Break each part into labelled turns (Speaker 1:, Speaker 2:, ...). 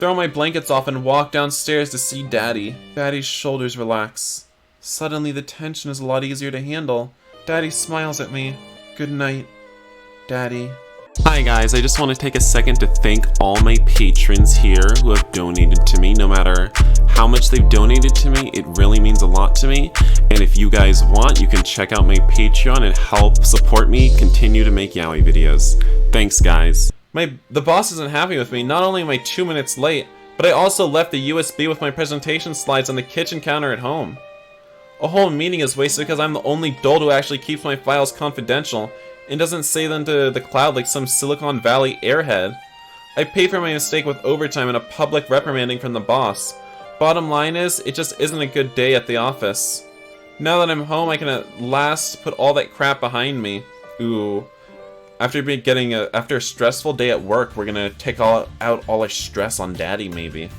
Speaker 1: Throw my blankets off and walk downstairs to see Daddy. Daddy's shoulders relax. Suddenly the tension is a lot easier to handle. Daddy smiles at me. Good night, Daddy. Hi guys, I just want to take a second to thank all my patrons here who have donated to me. No matter how much they've donated to me, it really means a lot to me. And if you guys want, you can check out my Patreon and help support me continue to make yaoi videos. Thanks guys. The boss isn't happy with me. Not only am I 2 minutes late, but I also left the USB with my presentation slides on the kitchen counter at home. A whole meeting is wasted because I'm the only dolt who actually keeps my files confidential and doesn't save them to the cloud like some Silicon Valley airhead. I paid for my mistake with overtime and a public reprimanding from the boss. Bottom line is, it just isn't a good day at the office. Now that I'm home, I can at last put all that crap behind me. Ooh. After a stressful day at work, we're gonna take out all our stress on Daddy, maybe.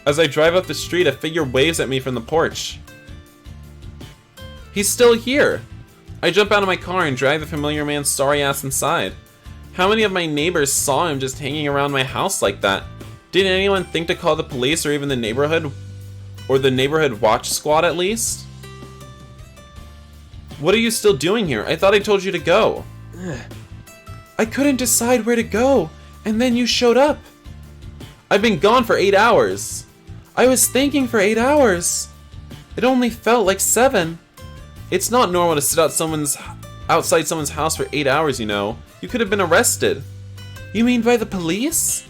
Speaker 1: As I drive up the street, a figure waves at me from the porch. He's still here! I jump out of my car and drag the familiar man's sorry ass inside. How many of my neighbors saw him just hanging around my house like that? Didn't anyone think to call the police or even the neighborhood watch squad at least? What are you still doing here? I thought I told you to go. I couldn't decide where to go, and then you showed up. I've been gone for 8 hours. I was thinking for 8 hours. It only felt like 7. It's not normal to sit outside someone's house for 8 hours, you know. You could have been arrested. You mean by the police?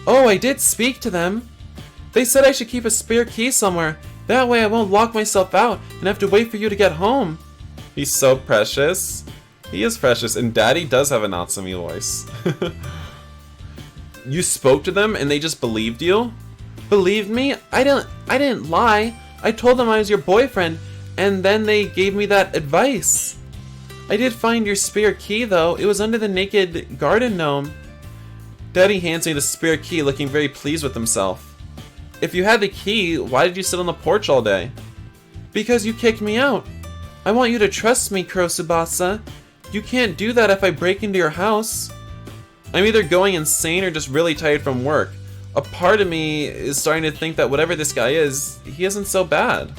Speaker 1: Oh, I did speak to them. They said I should keep a spare key somewhere. That way I won't lock myself out and have to wait for you to get home. He's so precious. He is precious, and Daddy does have a Natsumi voice. You spoke to them and they just believed you? Believed me? I didn't lie. I told them I was your boyfriend, and then they gave me that advice. I did find your spare key though. It was under the naked garden gnome. Daddy hands me the spare key, looking very pleased with himself. If you had the key, why did you sit on the porch all day? Because you kicked me out. I want you to trust me, Kurotsubassa. You can't do that if I break into your house. I'm either going insane or just really tired from work. A part of me is starting to think that whatever this guy is, he isn't so bad.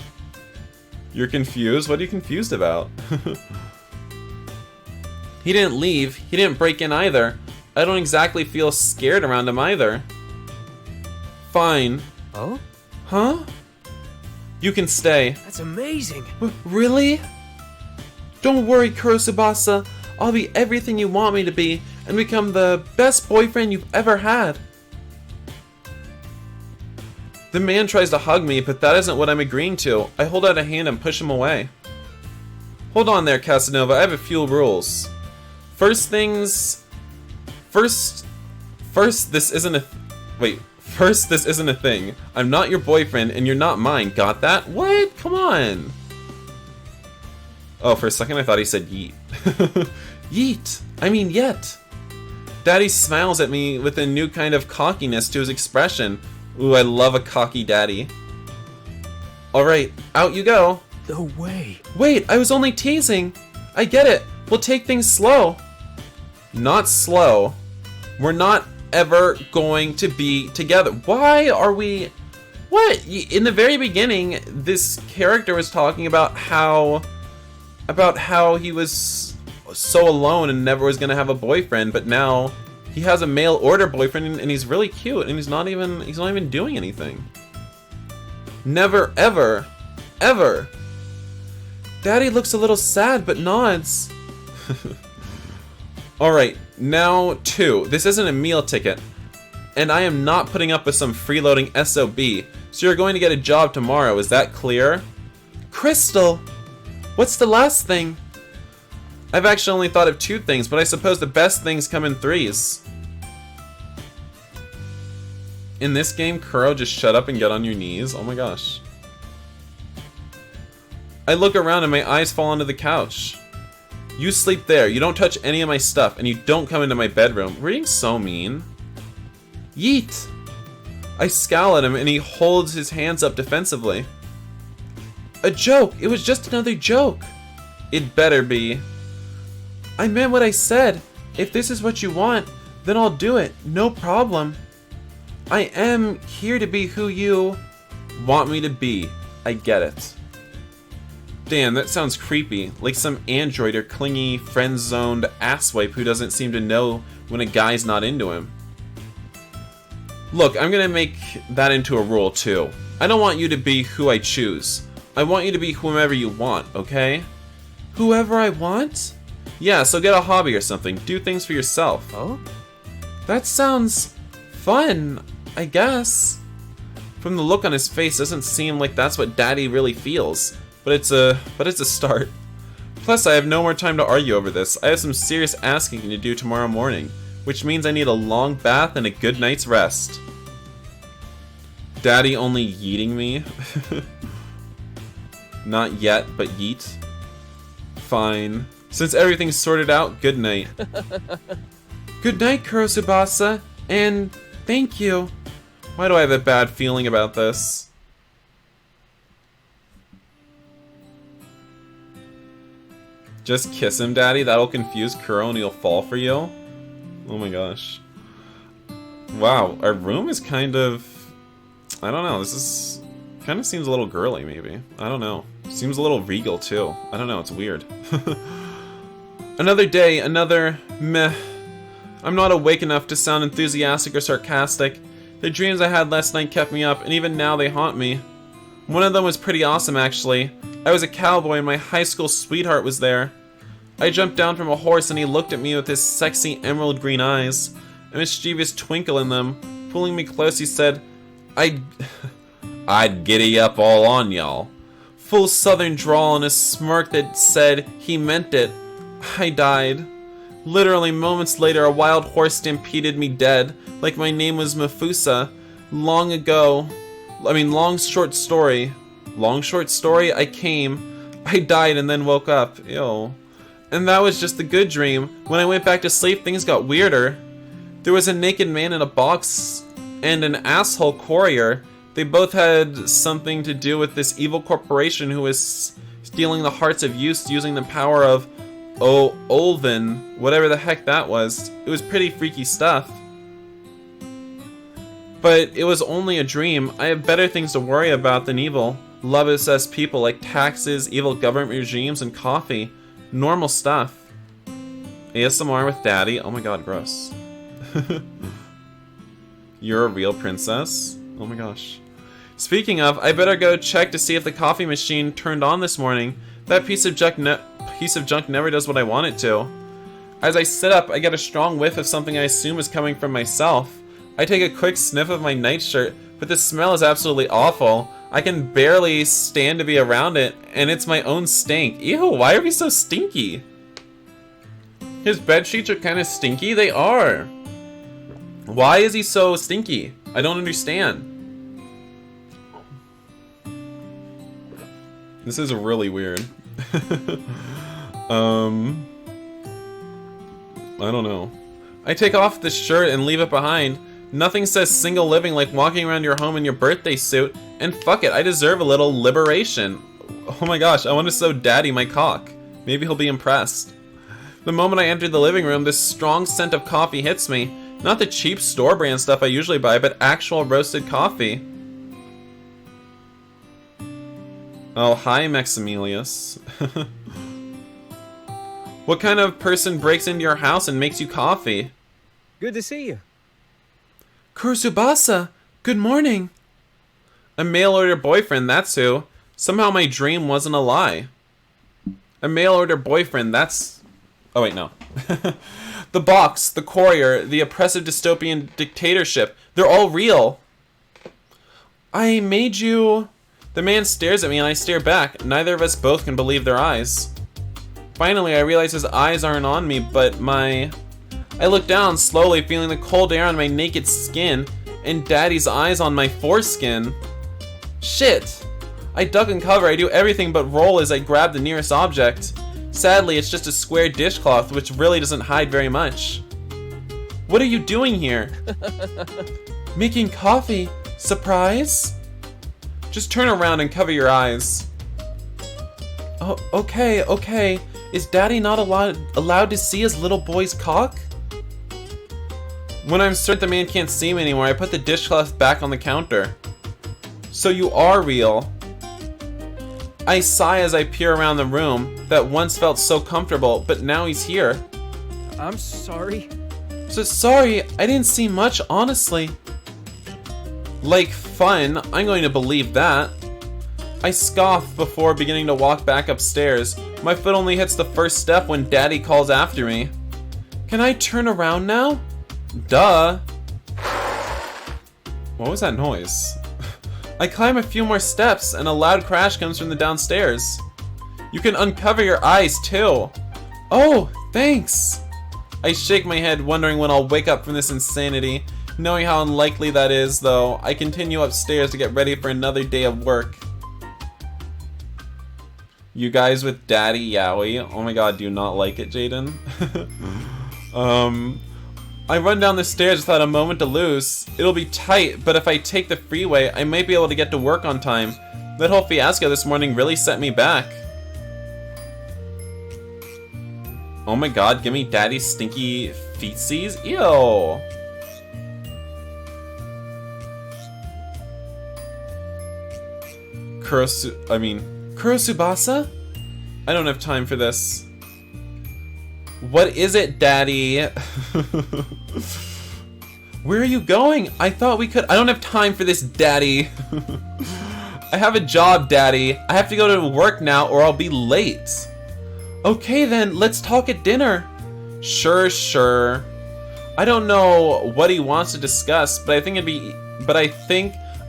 Speaker 1: You're confused? What are you confused about? He didn't leave. He didn't break in either. I don't exactly feel scared around him either. Fine.
Speaker 2: Oh?
Speaker 1: Huh? You can stay.
Speaker 2: That's amazing.
Speaker 1: Really? Don't worry, Kurotsubassa. I'll be everything you want me to be and become the best boyfriend you've ever had. The man tries to hug me, but that isn't what I'm agreeing to. I hold out a hand and push him away. Hold on there, Casanova. I have a few rules. First, this isn't a thing. I'm not your boyfriend, and you're not mine. Got that? What? Come on. Oh, for a second I thought he said yeet. Yeet. I mean yet. Daddy smiles at me with a new kind of cockiness to his expression. Ooh, I love a cocky daddy. Alright, out you go.
Speaker 2: No way.
Speaker 1: Wait, I was only teasing. I get it. We'll take things slow. Not slow. We're not ever going to be together. Why are we... What? In the very beginning, this character was talking about how he was so alone and never was going to have a boyfriend, but now he has a mail order boyfriend and he's really cute and he's not even doing anything. Never ever ever. Daddy looks a little sad but nods. Alright, now 2. This isn't a meal ticket, and I am not putting up with some freeloading SOB, so you're going to get a job tomorrow, is that clear? Crystal! What's the last thing? I've actually only thought of 2 things, but I suppose the best things come in 3s. In this game, Kuro, just shut up and get on your knees? Oh my gosh. I look around and my eyes fall onto the couch. You sleep there, you don't touch any of my stuff, and you don't come into my bedroom. We're being so mean. Yeet! I scowl at him and he holds his hands up defensively. A joke! It was just another joke! It better be. I meant what I said. If this is what you want, then I'll do it. No problem. I am here to be who you want me to be. I get it. Damn, that sounds creepy. Like some android or clingy, friend-zoned asswipe who doesn't seem to know when a guy's not into him. Look, I'm gonna make that into a rule too. I don't want you to be who I choose. I want you to be whomever you want, okay? Whoever I want? Yeah, so get a hobby or something. Do things for yourself.
Speaker 2: Oh?
Speaker 1: That sounds fun, I guess. From the look on his face, doesn't seem like that's what Daddy really feels. But it's a start. Plus, I have no more time to argue over this. I have some serious asking to do tomorrow morning, which means I need a long bath and a good night's rest. Daddy only yeeting me? Not yet, but yeet. Fine. Since everything's sorted out, good night. Good night, Kurotsubassa, and thank you. Why do I have a bad feeling about this? Just kiss him, Daddy. That'll confuse Kuro and he'll fall for you. Oh my gosh. Wow, our room is kind of... I don't know, this is... kind of seems a little girly, maybe. I don't know. Seems a little regal, too. I don't know, it's weird. Another day, another meh. I'm not awake enough to sound enthusiastic or sarcastic. The dreams I had last night kept me up, and even now they haunt me. One of them was pretty awesome, actually. I was a cowboy and my high school sweetheart was there. I jumped down from a horse and he looked at me with his sexy emerald green eyes, a mischievous twinkle in them. Pulling me close, he said, I'd giddy up all on y'all. Full southern drawl and a smirk that said he meant it. I died. Literally moments later, a wild horse stampeded me dead, like my name was Mafusa. Long short story, I came, I died and then woke up. Ew. And that was just the good dream. When I went back to sleep, things got weirder. There was a naked man in a box and an asshole courier. They both had something to do with this evil corporation who was stealing the hearts of youth using the power of Olvin, whatever the heck that was. It was pretty freaky stuff. But it was only a dream. I have better things to worry about than evil. Love-obsessed people like taxes, evil government regimes, and coffee. Normal stuff. ASMR with Daddy. Oh my god, gross. You're a real princess? Oh my gosh. Speaking of, I better go check to see if the coffee machine turned on this morning. That piece of junk never does what I want it to. As I sit up, I get a strong whiff of something I assume is coming from myself. I take a quick sniff of my nightshirt, but the smell is absolutely awful. I can barely stand to be around it, and it's my own stink. Ew, why are we so stinky? His bed sheets are kind of stinky? They are. Why is he so stinky? I don't understand. This is really weird. I don't know. I take off the shirt and leave it behind. Nothing says single living like walking around your home in your birthday suit, and fuck it, I deserve a little liberation. Oh my gosh, I want to show Daddy my cock. Maybe he'll be impressed. The moment I enter the living room, this strong scent of coffee hits me. Not the cheap store brand stuff I usually buy, but actual roasted coffee. Oh, hi, Maximilius. What kind of person breaks into your house and makes you coffee?
Speaker 2: Good to see you.
Speaker 1: Kurotsubassa, good morning. A mail-order boyfriend, that's who. Somehow my dream wasn't a lie. A mail-order boyfriend, that's... Oh wait, no. The box, the courier, the oppressive dystopian dictatorship, they're all real. I made you... The man stares at me and I stare back. Neither of us both can believe their eyes. Finally, I realize his eyes aren't on me, but my... I look down, slowly feeling the cold air on my naked skin, and Daddy's eyes on my foreskin. Shit! I duck and cover, I do everything but roll as I grab the nearest object. Sadly, it's just a square dishcloth, which really doesn't hide very much. What are you doing here? Making coffee. Surprise? Just turn around and cover your eyes. Oh, okay. Is Daddy not allowed to see his little boy's cock? When I'm certain the man can't see me anymore, I put the dishcloth back on the counter. So you are real. I sigh as I peer around the room that once felt so comfortable, but now he's here.
Speaker 2: I'm sorry.
Speaker 1: So sorry, I didn't see much, honestly. Like fun, I'm going to believe that. I scoff before beginning to walk back upstairs. My foot only hits the first step when Daddy calls after me. Can I turn around now? Duh. What was that noise? I climb a few more steps and a loud crash comes from the downstairs. You can uncover your eyes too. Oh, thanks. I shake my head, wondering when I'll wake up from this insanity. Knowing how unlikely that is, though, I continue upstairs to get ready for another day of work. You guys with Daddy Yaoi. Oh my god, do you not like it, Jaden? I run down the stairs without a moment to lose. It'll be tight, but if I take the freeway, I might be able to get to work on time. That whole fiasco this morning really set me back. Oh my god, give me Daddy's stinky feetsies? Ew! Kurotsubassa? I don't have time for this. What is it, Daddy? Where are you going? I thought we could. I don't have time for this, Daddy. I have a job, Daddy. I have to go to work now or I'll be late. Okay then, let's talk at dinner. Sure. I don't know what he wants to discuss, but I think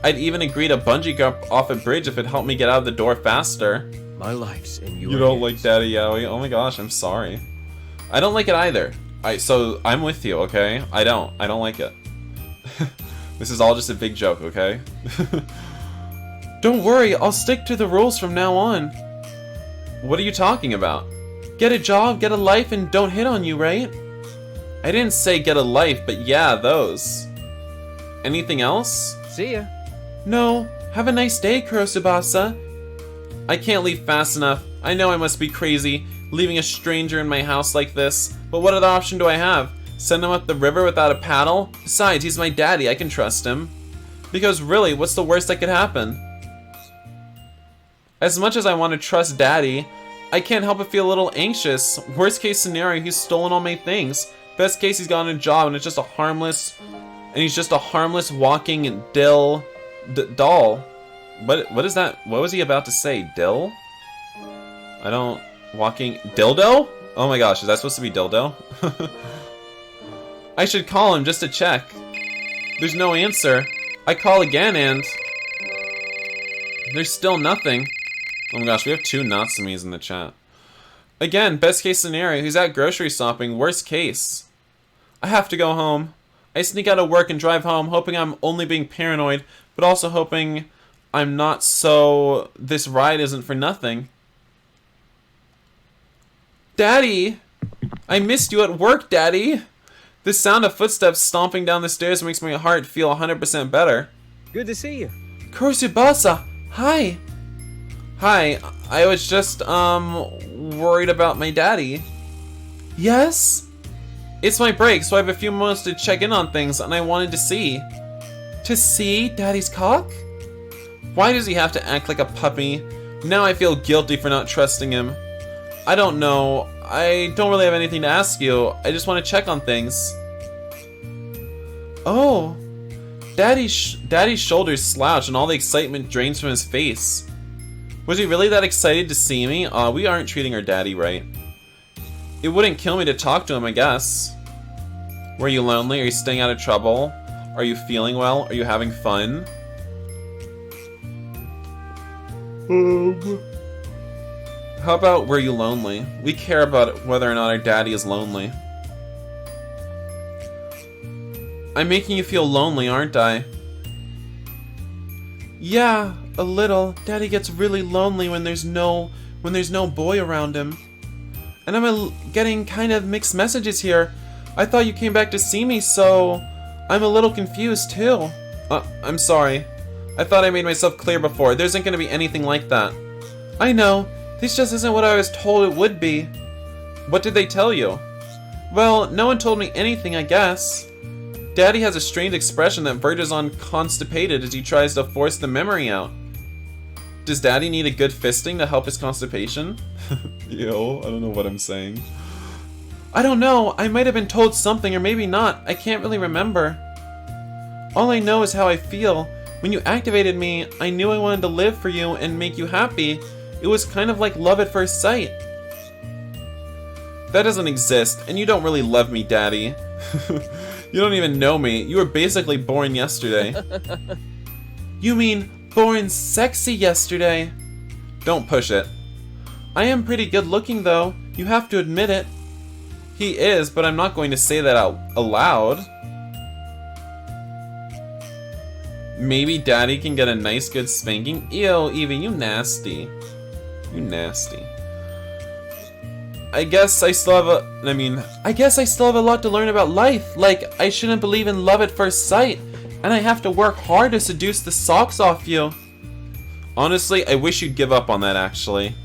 Speaker 1: I'd even agree to bungee jump off a bridge if it helped me get out of the door faster.
Speaker 2: My life's in your
Speaker 1: You don't
Speaker 2: hands.
Speaker 1: like Daddy Yaoi? Oh my gosh, I'm sorry. I don't like it either. So I'm with you, okay? I don't like it. This is all just a big joke, okay? Don't worry, I'll stick to the rules from now on. What are you talking about? Get a job, get a life, and don't hit on you, right? I didn't say get a life, but yeah, those. Anything else?
Speaker 2: See ya.
Speaker 1: No, have a nice day, Kurotsubassa. I can't leave fast enough. I know I must be crazy, leaving a stranger in my house like this, but what other option do I have? Send him up the river without a paddle? Besides, he's my daddy, I can trust him. Because really, what's the worst that could happen? As much as I want to trust Daddy, I can't help but feel a little anxious. Worst case scenario, he's stolen all my things. Best case, he's gotten a job and it's just a harmless... And he's just a harmless walking doll. What is that? What was he about to say? Dill? I don't... Walking... Dildo? Oh my gosh, is that supposed to be dildo? I should call him just to check. There's no answer. I call again and... There's still nothing. Oh my gosh, we have 2 Natsumis in the chat. Again, best case scenario, he's at grocery shopping. Worst case. I have to go home. I sneak out of work and drive home, hoping I'm only being paranoid, but also hoping I'm not, so this ride isn't for nothing. Daddy! I missed you at work, Daddy! The sound of footsteps stomping down the stairs makes my heart feel 100% better.
Speaker 2: Good to see you.
Speaker 1: Kurotsubassa! Hi! Hi, I was just, worried about my daddy. Yes? It's my break, so I have a few moments to check in on things, and I wanted to see. To see Daddy's cock? Why does he have to act like a puppy? Now I feel guilty for not trusting him. I don't know. I don't really have anything to ask you. I just want to check on things. Oh. Daddy's shoulders slouch and all the excitement drains from his face. Was he really that excited to see me? We aren't treating our daddy right. It wouldn't kill me to talk to him, I guess. Were you lonely? Are you staying out of trouble? Are you feeling well? Are you having fun? How about were you lonely? We care about whether or not our daddy is lonely. I'm making you feel lonely, aren't I? Yeah, a little. Daddy gets really lonely when there's no boy around him. And I'm getting kind of mixed messages here. I thought you came back to see me, so I'm a little confused too. I'm sorry. I thought I made myself clear before. There isn't going to be anything like that. I know. This just isn't what I was told it would be. What did they tell you? Well, no one told me anything, I guess. Daddy has a strange expression that verges on constipated as he tries to force the memory out. Does Daddy need a good fisting to help his constipation? Yo, I don't know what I'm saying. I don't know, I might have been told something or maybe not, I can't really remember. All I know is how I feel. When you activated me, I knew I wanted to live for you and make you happy. It was kind of like love at first sight. That doesn't exist, and you don't really love me, Daddy. You don't even know me. You were basically born yesterday. You mean born sexy yesterday? Don't push it. I am pretty good looking though. You have to admit it. He is, but I'm not going to say that out aloud. Maybe Daddy can get a nice good spanking? Ew, Evie, you nasty. You nasty. I guess I still have a lot to learn about life. Like, I shouldn't believe in love at first sight. And I have to work hard to seduce the socks off you. Honestly, I wish you'd give up on that, actually.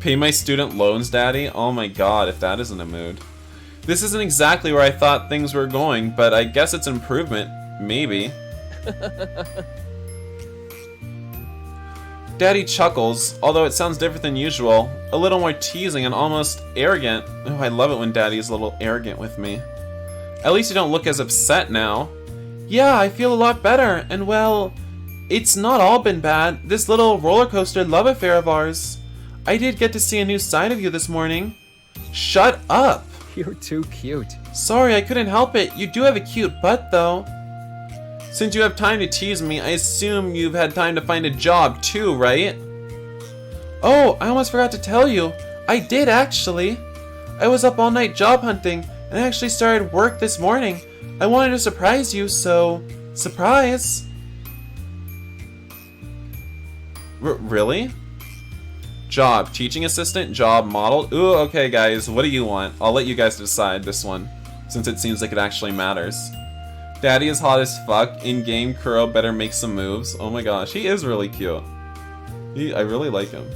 Speaker 1: Pay my student loans, Daddy? Oh my god, if that isn't a mood. This isn't exactly where I thought things were going, but I guess it's improvement. Maybe. Daddy chuckles, although it sounds different than usual. A little more teasing and almost arrogant. Oh, I love it when Daddy's a little arrogant with me. At least you don't look as upset now. Yeah, I feel a lot better, and well, it's not all been bad. This little roller coaster love affair of ours. I did get to see a new side of you this morning. Shut up!
Speaker 2: You're too cute.
Speaker 1: Sorry, I couldn't help it. You do have a cute butt, though. Since you have time to tease me, I assume you've had time to find a job too, right? Oh, I almost forgot to tell you. I did, actually. I was up all night job hunting, and I actually started work this morning. I wanted to surprise you, so... surprise! Really? Job. Teaching assistant? Job. Model? Ooh, okay guys, what do you want? I'll let you guys decide this one, since it seems like it actually matters. Daddy is hot as fuck. In-game, Kuro better make some moves. Oh my gosh, he is really cute. I really like him.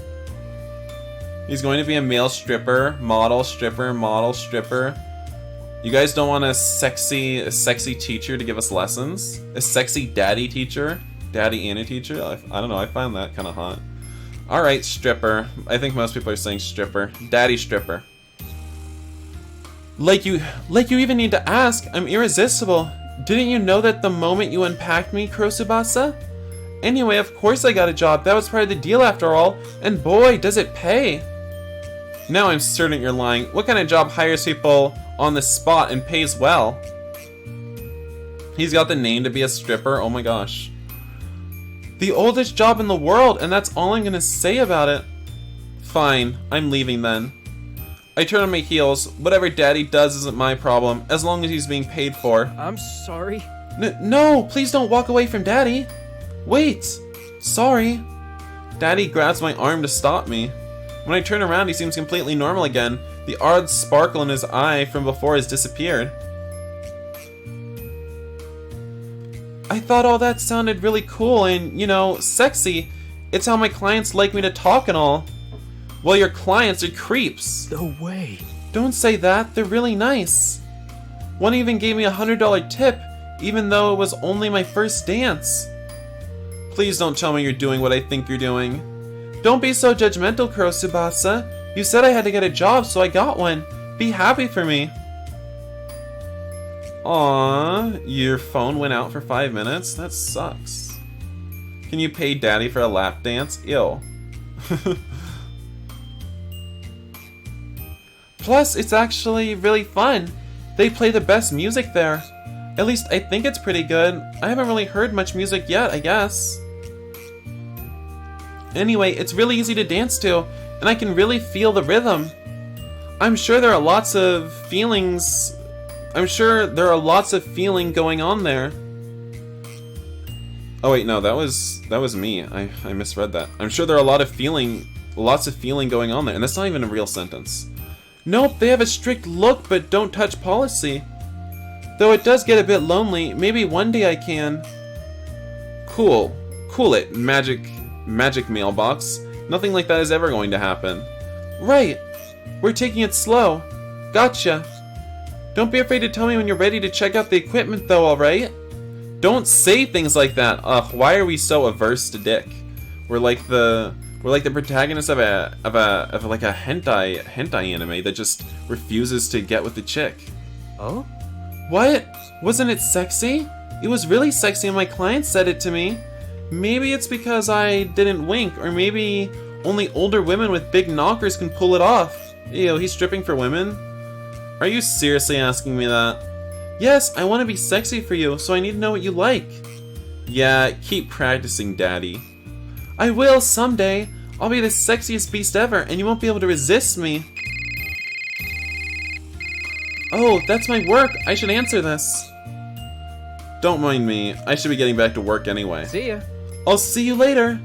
Speaker 1: He's going to be a male stripper, model, stripper, model, stripper. You guys don't want a sexy teacher to give us lessons? A sexy daddy teacher? Daddy and a teacher? I don't know, I find that kind of hot. Alright, stripper. I think most people are saying stripper. Daddy stripper. Like you even need to ask. I'm irresistible. Didn't you know that the moment you unpacked me, Kurotsubassa? Anyway, of course I got a job. That was part of the deal after all. And boy, does it pay. Now I'm certain you're lying. What kind of job hires people on the spot and pays well? He's got the name to be a stripper. Oh my gosh. The oldest job in the world, and that's all I'm gonna say about it. Fine, I'm leaving then. I turn on my heels. Whatever Daddy does isn't my problem, as long as he's being paid for.
Speaker 2: I'm sorry.
Speaker 1: No, please don't walk away from Daddy. Wait. Sorry. Daddy grabs my arm to stop me. When I turn around, he seems completely normal again. The odd sparkle in his eye from before has disappeared. I thought all that sounded really cool and, you know, sexy. It's how my clients like me to talk and all. Well, your clients are creeps.
Speaker 2: No way.
Speaker 1: Don't say that, they're really nice. One even gave me a $100 tip, even though it was only my first dance. Please don't tell me you're doing what I think you're doing. Don't be so judgmental, Kurotsubassa. You said I had to get a job, so I got one. Be happy for me. Aww, your phone went out for 5 minutes? That sucks. Can you pay Daddy for a lap dance? Ew. Plus, it's actually really fun. They play the best music there. At least I think it's pretty good. I haven't really heard much music yet, I guess. Anyway, it's really easy to dance to, and I can really feel the rhythm. I'm sure there are lots of feelings. I'm sure there are lots of feeling going on there. Oh wait, no, that was me. I misread that. I'm sure there are lots of feeling going on there, and that's not even a real sentence. Nope, they have a strict look but don't touch policy. Though it does get a bit lonely, maybe one day I can. Cool it, magic mailbox. Nothing like that is ever going to happen. Right, we're taking it slow. Gotcha. Don't be afraid to tell me when you're ready to check out the equipment though, alright? Don't say things like that. Ugh, why are we so averse to dick? We're like the protagonist of a hentai anime that just refuses to get with the chick.
Speaker 2: Oh?
Speaker 1: What? Wasn't it sexy? It was really sexy and my client said it to me. Maybe it's because I didn't wink, or maybe only older women with big knockers can pull it off. Ew, he's stripping for women? Are you seriously asking me that? Yes, I want to be sexy for you, so I need to know what you like. Yeah, keep practicing, daddy. I will someday. I'll be the sexiest beast ever, and you won't be able to resist me. Oh, that's my work. I should answer this. Don't mind me. I should be getting back to work anyway.
Speaker 2: See ya.
Speaker 1: I'll see you later.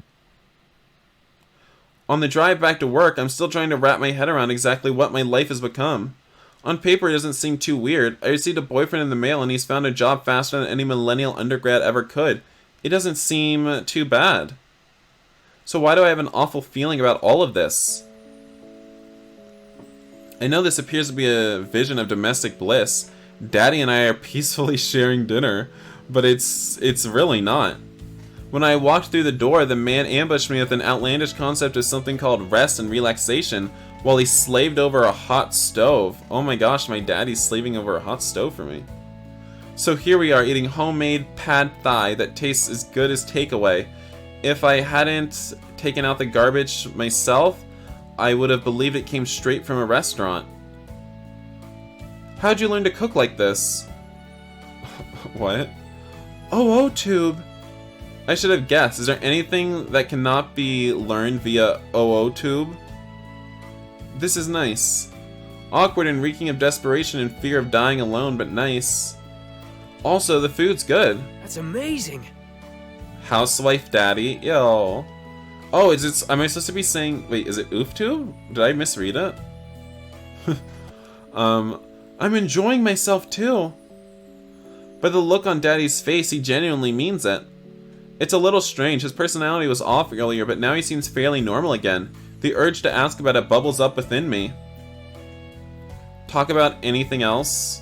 Speaker 1: On the drive back to work, I'm still trying to wrap my head around exactly what my life has become. On paper, it doesn't seem too weird. I received a boyfriend in the mail, and he's found a job faster than any millennial undergrad ever could. It doesn't seem too bad. So why do I have an awful feeling about all of this? I know this appears to be a vision of domestic bliss. Daddy and I are peacefully sharing dinner, but it's really not. When I walked through the door, the man ambushed me with an outlandish concept of something called rest and relaxation while he slaved over a hot stove. Oh my gosh, my daddy's slaving over a hot stove for me. So here we are eating homemade pad thai that tastes as good as takeaway. If I hadn't taken out the garbage myself, I would have believed it came straight from a restaurant. How'd you learn to cook like this? What? Oh, tube. I should have guessed. Is there anything that cannot be learned via tube? This is nice. Awkward and reeking of desperation and fear of dying alone, but nice. Also, the food's good.
Speaker 2: That's amazing.
Speaker 1: Housewife daddy. Yo. Oh, am I supposed to be saying, wait, is it oof-tube? Did I misread it? I'm enjoying myself too. By the look on daddy's face, he genuinely means it. It's a little strange. His personality was off earlier, but now he seems fairly normal again. The urge to ask about it bubbles up within me. Talk about anything else?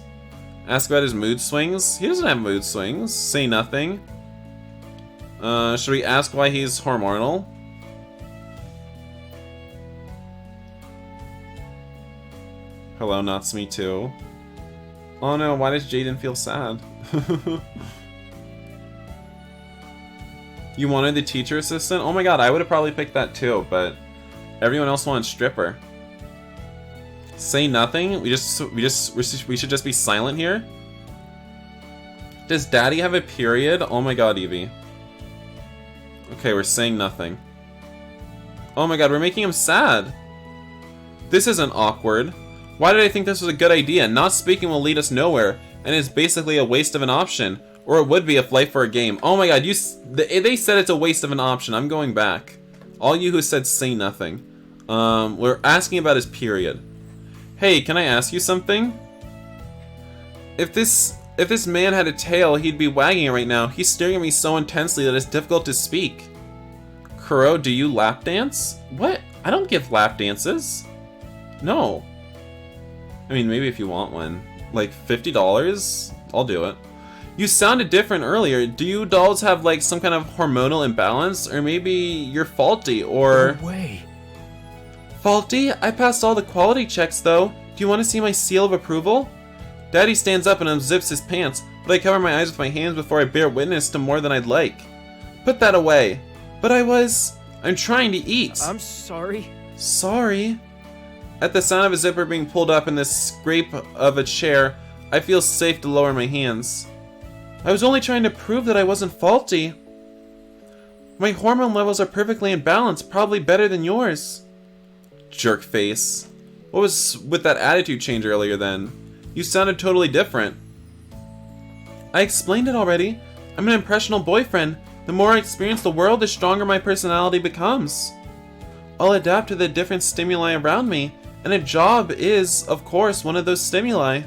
Speaker 1: Ask about his mood swings? He doesn't have mood swings. Say nothing. Should we ask why he's hormonal? Hello, Natsume too. Oh no, why does Jaden feel sad? You wanted the teacher assistant? Oh my god, I would have probably picked that too, but everyone else wanted stripper. Say nothing? We should just be silent here? Does daddy have a period? Oh my god, Evie. Okay, we're saying nothing. Oh my god, we're making him sad. This isn't awkward. Why did I think this was a good idea? Not speaking will lead us nowhere, and it's basically a waste of an option. Or it would be if life were a game. Oh my god, they said it's a waste of an option. I'm going back. All you who said say nothing. We're asking about his period. Hey, can I ask you something? If this man had a tail, he'd be wagging it right now. He's staring at me so intensely that it's difficult to speak. Kuro, do you lap dance? What? I don't give lap dances. No. I mean, maybe if you want one. Like $50? I'll do it. You sounded different earlier. Do you dolls have like some kind of hormonal imbalance? Or maybe you're faulty, or...
Speaker 2: No way.
Speaker 1: Faulty? I passed all the quality checks though. Do you want to see my seal of approval? Daddy stands up and unzips his pants, but I cover my eyes with my hands before I bear witness to more than I'd like. Put that away. But I'm trying to eat.
Speaker 2: I'm sorry.
Speaker 1: Sorry? At the sound of a zipper being pulled up and the scrape of a chair, I feel safe to lower my hands. I was only trying to prove that I wasn't faulty. My hormone levels are perfectly in balance, probably better than yours. Jerk face. What was with that attitude change earlier then? You sounded totally different. I explained it already. I'm an impressionable boyfriend. The more I experience the world, the stronger my personality becomes. I'll adapt to the different stimuli around me, and a job is, of course, one of those stimuli.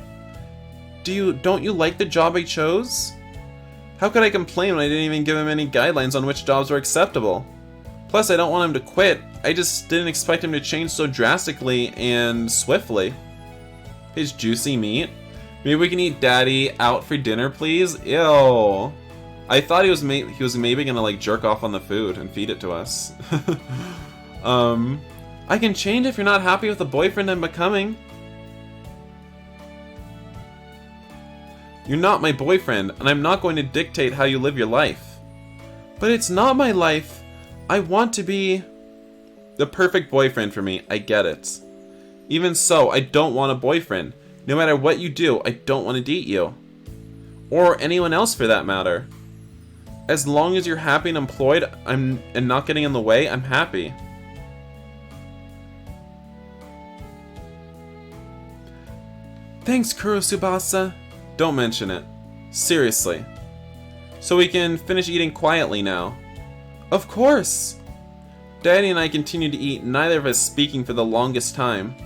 Speaker 1: Don't you like the job I chose? How could I complain when I didn't even give him any guidelines on which jobs were acceptable? Plus, I don't want him to quit. I just didn't expect him to change so drastically and swiftly. His juicy meat? Maybe we can eat Daddy out for dinner, please? Ew. I thought he was maybe gonna like jerk off on the food and feed it to us. I can change if you're not happy with the boyfriend I'm becoming. You're not my boyfriend, and I'm not going to dictate how you live your life. But it's not my life. I want to be the perfect boyfriend for me. I get it. Even so, I don't want a boyfriend. No matter what you do, I don't want to date you. Or anyone else for that matter. As long as you're happy and employed and not getting in the way, I'm happy. Thanks, Kurotsubassa. Don't mention it. Seriously. So we can finish eating quietly now. Of course! Daddy and I continue to eat, neither of us speaking for the longest time.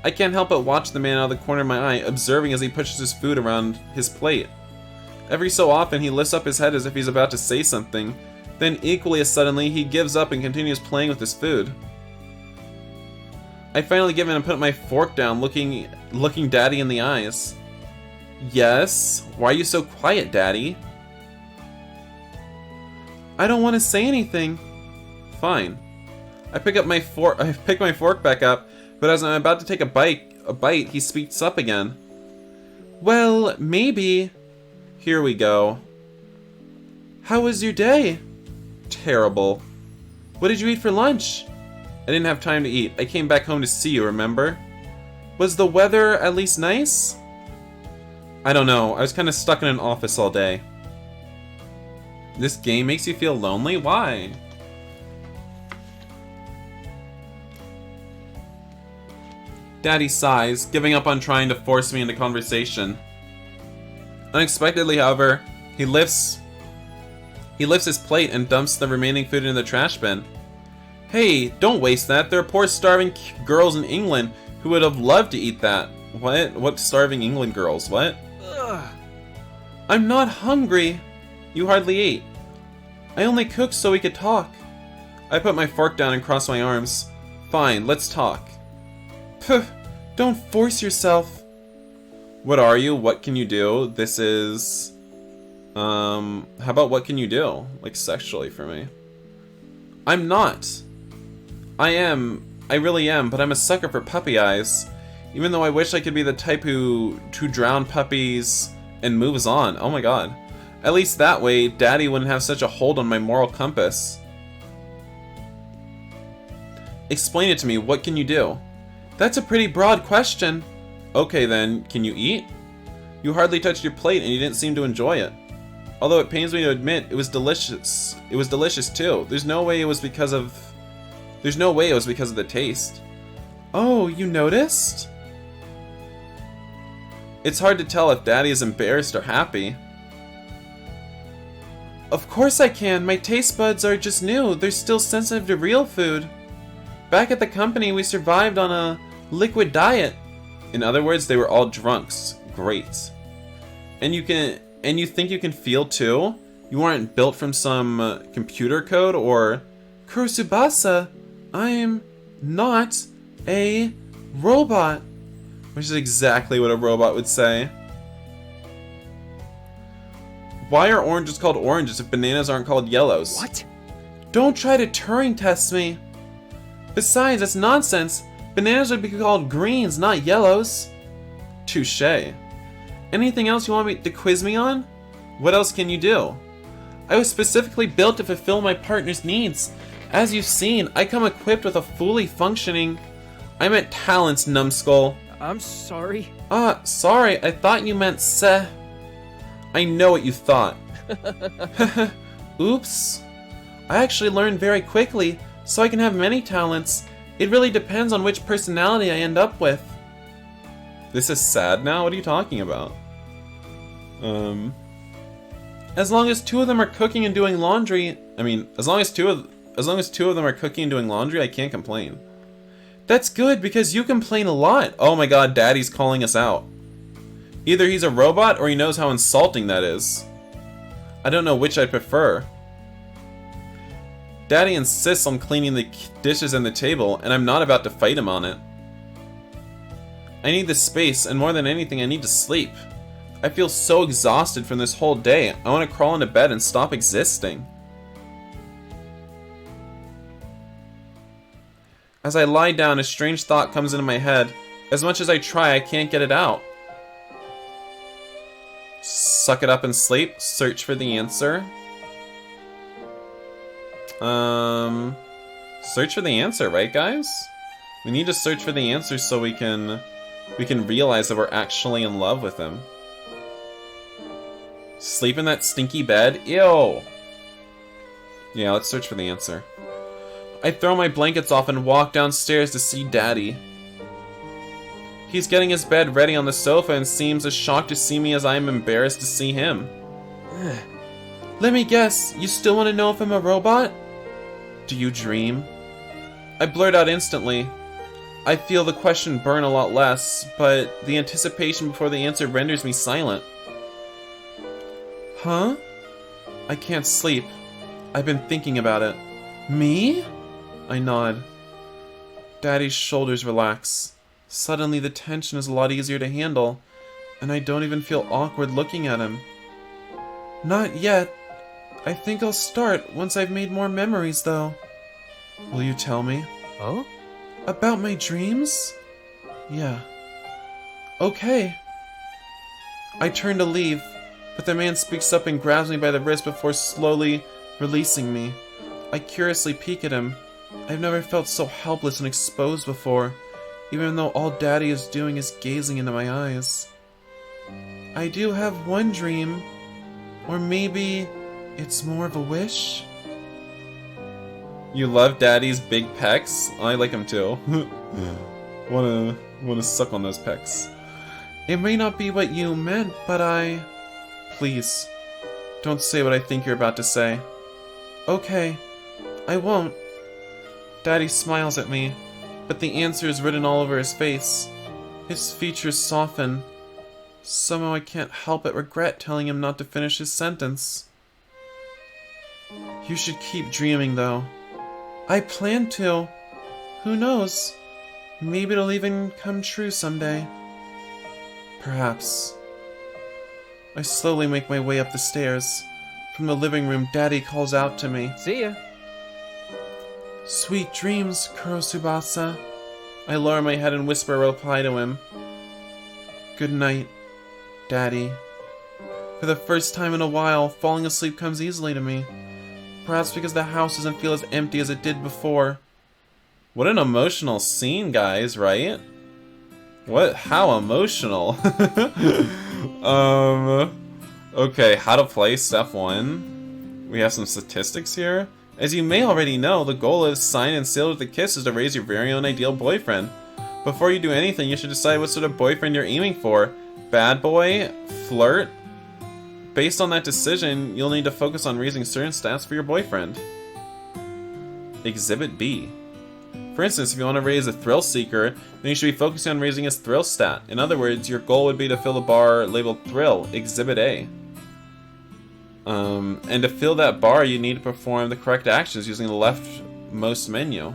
Speaker 1: I can't help but watch the man out of the corner of my eye, observing as he pushes his food around his plate. Every so often he lifts up his head as if he's about to say something, then equally as suddenly he gives up and continues playing with his food. I finally give in and put my fork down, looking Daddy in the eyes. Yes? Why are you so quiet, Daddy? I don't want to say anything. Fine. I pick my fork back up, but as I'm about to take a bite, he speaks up again. Well, maybe. Here we go. How was your day? Terrible. What did you eat for lunch? I didn't have time to eat. I came back home to see you, remember? Was the weather at least nice? I don't know. I was kind of stuck in an office all day. This game makes you feel lonely? Why? Daddy sighs, giving up on trying to force me into conversation. Unexpectedly, however, he lifts his plate and dumps the remaining food into the trash bin. Hey, don't waste that. There are poor starving girls in England who would have loved to eat that. What? What starving England girls? What?
Speaker 2: Ugh.
Speaker 1: I'm not hungry. You hardly ate. I only cooked so we could talk. I put my fork down and crossed my arms. Fine, let's talk. Puh, don't force yourself. What are you? What can you do? This is... how about what can you do? Like sexually for me. I'm not. I really am, but I'm a sucker for puppy eyes. Even though I wish I could be the type who drown puppies and moves on. Oh my god. At least that way, Daddy wouldn't have such a hold on my moral compass. Explain it to me, what can you do? That's a pretty broad question. Okay then, can you eat? You hardly touched your plate and you didn't seem to enjoy it. Although it pains me to admit, it was delicious. It was delicious too. There's no way it was because of the taste. Oh, you noticed? It's hard to tell if Daddy is embarrassed or happy. Of course I can. My taste buds are just new. They're still sensitive to real food. Back at the company, we survived on a liquid diet. In other words, they were all drunks. Great. And you think you can feel too? You aren't built from some computer code or... Kurotsubassa, I'm not a robot. Which is exactly what a robot would say. Why are oranges called oranges if bananas aren't called yellows?
Speaker 2: What?
Speaker 1: Don't try to Turing test me. Besides, that's nonsense. Bananas would be called greens, not yellows. Touché. Anything else you want me to quiz me on? What else can you do? I was specifically built to fulfill my partner's needs. As you've seen, I come equipped with a fully functioning... I meant talents, numbskull.
Speaker 2: I'm sorry.
Speaker 1: Sorry, I thought you meant seh. I know what you thought. Oops. I actually learned very quickly, so I can have many talents. It really depends on which personality I end up with. This is sad now? What are you talking about? As long as two of them are cooking and doing laundry... as long as two of them are cooking and doing laundry, I can't complain. That's good, because you complain a lot. Oh my god, Daddy's calling us out. Either he's a robot, or he knows how insulting that is. I don't know which I'd prefer. Daddy insists on cleaning the dishes and the table, and I'm not about to fight him on it. I need the space, and more than anything, I need to sleep. I feel so exhausted from this whole day. I want to crawl into bed and stop existing. As I lie down, a strange thought comes into my head. As much as I try, I can't get it out. Suck it up and sleep. Search for the answer. Search for the answer, right, guys? We need to search for the answer so we can realize that we're actually in love with him. Sleep in that stinky bed? Ew! Yeah, let's search for the answer. I throw my blankets off and walk downstairs to see Daddy. He's getting his bed ready on the sofa and seems as shocked to see me as I am embarrassed to see him. Let me guess, you still want to know if I'm a robot? Do you dream? I blurt out instantly. I feel the question burn a lot less, but the anticipation before the answer renders me silent. Huh? I can't sleep. I've been thinking about it. Me? I nod. Daddy's shoulders relax. Suddenly the tension is a lot easier to handle, and I don't even feel awkward looking at him. Not yet. I think I'll start once I've made more memories, though. Will you tell me?
Speaker 2: Oh?
Speaker 1: About my dreams? Yeah. Okay. I turn to leave, but the man speaks up and grabs me by the wrist before slowly releasing me. I curiously peek at him. I've never felt so helpless and exposed before, even though all Daddy is doing is gazing into my eyes. I do have one dream, or maybe it's more of a wish? You love Daddy's big pecs? I like him too. Wanna suck on those pecs. It may not be what you meant, but Please, don't say what I think you're about to say. Okay, I won't. Daddy smiles at me, but the answer is written all over his face. His features soften. Somehow I can't help but regret telling him not to finish his sentence. You should keep dreaming, though. I plan to. Who knows? Maybe it'll even come true someday. Perhaps. I slowly make my way up the stairs. From the living room, Daddy calls out to me.
Speaker 2: See ya.
Speaker 1: Sweet dreams, Kurotsubassa. I lower my head and whisper a reply to him. Good night, Daddy. For the first time in a while, falling asleep comes easily to me. Perhaps because the house doesn't feel as empty as it did before. What an emotional scene, guys, right? How emotional? Okay, how to play step 1. We have some statistics here. As you may already know, the goal is signed and sealed with a kiss is to raise your very own ideal boyfriend. Before you do anything, you should decide what sort of boyfriend you're aiming for. Bad boy? Flirt? Based on that decision, you'll need to focus on raising certain stats for your boyfriend. Exhibit B. For instance, if you want to raise a thrill seeker, then you should be focusing on raising his thrill stat. In other words, your goal would be to fill the bar labeled thrill, Exhibit A. And to fill that bar, you need to perform the correct actions using the leftmost menu.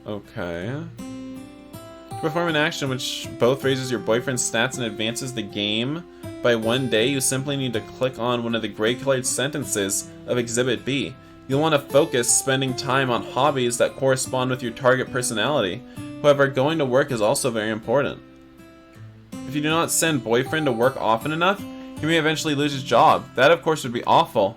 Speaker 1: Okay. To perform an action which both raises your boyfriend's stats and advances the game by 1 day, you simply need to click on one of the gray-colored sentences of Exhibit B. You'll want to focus spending time on hobbies that correspond with your target personality. However, going to work is also very important. If you do not send boyfriend to work often enough, he may eventually lose his job. That, of course, would be awful.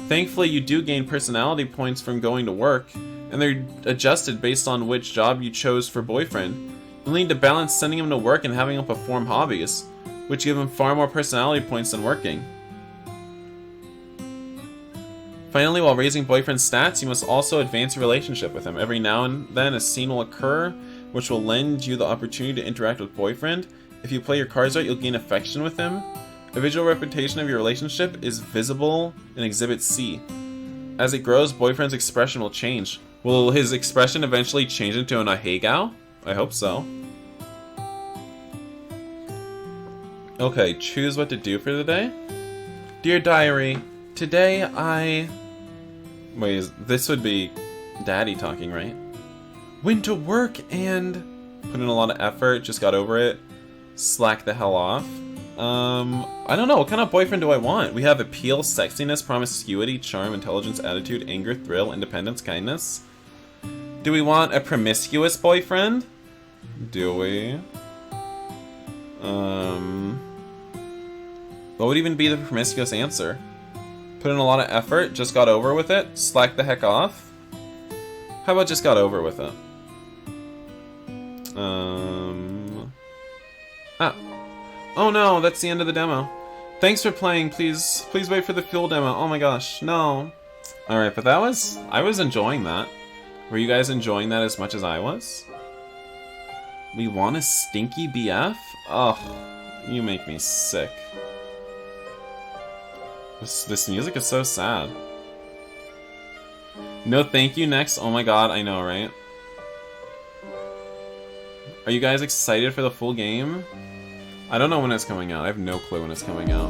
Speaker 1: Thankfully, you do gain personality points from going to work, and they're adjusted based on which job you chose for boyfriend. You'll need to balance sending him to work and having him perform hobbies, which give him far more personality points than working. Finally, while raising boyfriend's stats, you must also advance your relationship with him. Every now and then, a scene will occur which will lend you the opportunity to interact with boyfriend. If you play your cards right, you'll gain affection with him. A visual representation of your relationship is visible in Exhibit C. As it grows, boyfriend's expression will change. Will his expression eventually change into an ahegao? I hope so. Okay, choose what to do for the day. Dear Diary, today Wait, this would be Daddy talking, right? Went to work and put in a lot of effort, just got over it. Slack the hell off. I don't know. What kind of boyfriend do I want? We have appeal, sexiness, promiscuity, charm, intelligence, attitude, anger, thrill, independence, kindness. Do we want a promiscuous boyfriend? Do we? What would even be the promiscuous answer? Put in a lot of effort, just got over with it, slack the heck off? How about just got over with it? Ah. Oh no, that's the end of the demo. Thanks for playing, please wait for the full demo. Oh my gosh, no. Alright, but I was enjoying that. Were you guys enjoying that as much as I was? We want a stinky BF? Ugh, you make me sick. This music is so sad. No thank you next. Oh my god, I know, right? Are you guys excited for the full game? I don't know when it's coming out. I have no clue when it's coming out.